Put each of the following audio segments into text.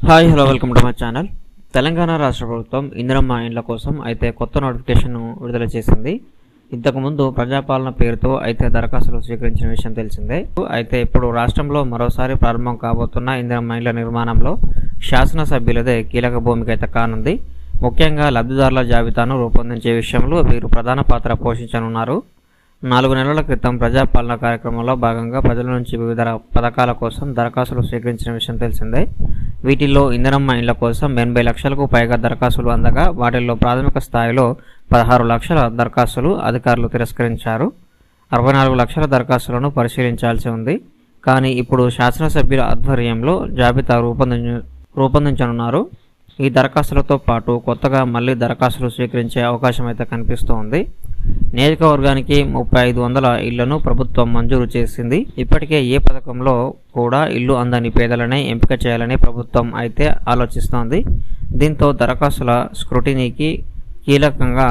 Hi hello welcome to my channel. Telangana రాష్ట్ర ప్రభుత్వం ఇందిరమ్మ ఇండ్ల కోసం అయితే కొత్త నోటిఫికేషన్ను విడుదల చేసింది. ఇంతకుముందు ప్రజాపాలన పేరుతో అయితే దరఖాస్తులు స్వీకరించిన విషయం తెలిసిందే. అయితే ఇప్పుడు రాష్ట్రంలో మరోసారి ప్రారంభం కాబోతున్న ఇందిరమ్మ ఇండ్ల నిర్మాణంలో శాసనసభ్యులదే కీలక భూమిక అయితే కానుంది. ముఖ్యంగా లబ్ధిదారుల జాబితాను రూపొందించే విషయంలో వీరు ప్రధాన పాత్ర పోషించనున్నారు. 4 నెలల క్రితం ప్రజాపాలన కార్యక్రమంలో భాగంగా ప్రజల నుంచి వివిధ పథకాల కోసం దరఖాస్తులు స్వీకరించిన విషయం తెలిసిందే. వీటిల్లో ఇందిరమ్మ ఇండ్ల కోసం 80 లక్షలకు పైగా దరఖాస్తులు అందగా వాటిల్లో ప్రాథమిక స్థాయిలో 16 లక్షల దరఖాస్తులు అధికారులు తిరస్కరించారు. 64 లక్షల దరఖాస్తులను పరిశీలించాల్సి ఉంది. కానీ ఇప్పుడు శాసనసభ్యుల ఆధ్వర్యంలో జాబితా రూపొందించనున్నారు. ఈ దరఖాస్తులతో పాటు కొత్తగా మళ్లీ దరఖాస్తులు స్వీకరించే అవకాశం అయితే కనిపిస్తోంది. నియోజకవర్గానికి 3500 ఇళ్లను ప్రభుత్వం మంజూరు చేసింది. ఇప్పటికే ఏ పథకంలో కూడా ఇల్లు అందని పేదలనే ఎంపిక చేయాలని ప్రభుత్వం అయితే ఆలోచిస్తోంది. దీంతో దరఖాస్తుల స్క్రూటినీకి కీలకంగా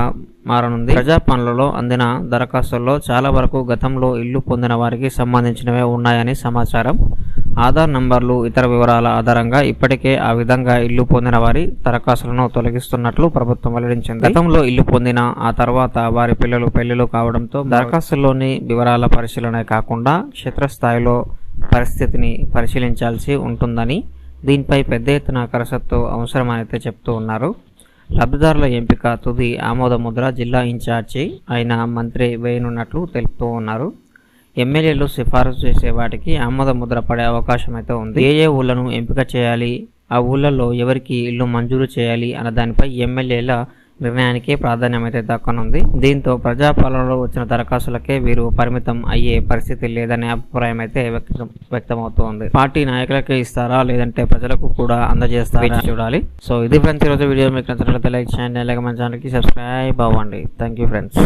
మారనుంది. ప్రజాపాలనలో అందిన దరఖాస్తుల్లో చాలా వరకు గతంలో ఇల్లు పొందిన వారికి సంబంధించినవే ఉన్నాయని సమాచారం. ఆధార్ నంబర్లు, ఇతర వివరాల ఆధారంగా ఇప్పటికే ఆ విధంగా ఇల్లు పొందిన వారి దరఖాస్తులను తొలగిస్తున్నట్లు ప్రభుత్వం వెల్లడించింది. గతంలో ఇల్లు పొందిన ఆ తర్వాత వారి పిల్లలు పెళ్లిలు కావడంతో దరఖాస్తుల్లోని వివరాల పరిశీలనే కాకుండా క్షేత్రస్థాయిలో పరిస్థితిని పరిశీలించాల్సి ఉంటుందని, దీనిపై పెద్ద ఎత్తున కసరత్తు అవసరమైతే చెప్తూ ఉన్నారు. లబ్ధిదారుల ఎంపిక తుది ఆమోద ముద్ర జిల్లా ఇన్ఛార్జి అయిన మంత్రి వేయనున్నట్లు తెలుపుతూ ఉన్నారు. ఎమ్మెల్యేలు సిఫారసు చేసే వాటికి ఆమోద ముద్ర పడే అవకాశం అయితే ఉంది. ఏ ఊళ్ళను ఎంపిక చేయాలి, ఆ ఊళ్ళల్లో ఎవరికి ఇల్లు మంజూరు చేయాలి అన్న దానిపై ఎమ్మెల్యేల నిర్ణయానికే ప్రాధాన్యం అయితే దక్కనుంది. దీంతో ప్రజాపాలనలో వచ్చిన దరఖాస్తులకే వీరు పరిమితం అయ్యే పరిస్థితి లేదనే అభిప్రాయం అయితే వ్యక్తమవుతోంది. పార్టీ నాయకులకే ఇస్తారా లేదంటే ప్రజలకు కూడా అందజేస్తారా చూడాలి. సో ఇది ఫ్రెండ్స్, ఈరోజు వీడియో మీకు నచ్చినట్లయితే లైక్ చేయండి, అలాగే మన ఛానల్కి సబ్స్క్రైబ్ అవ్వండి. Thank you friends.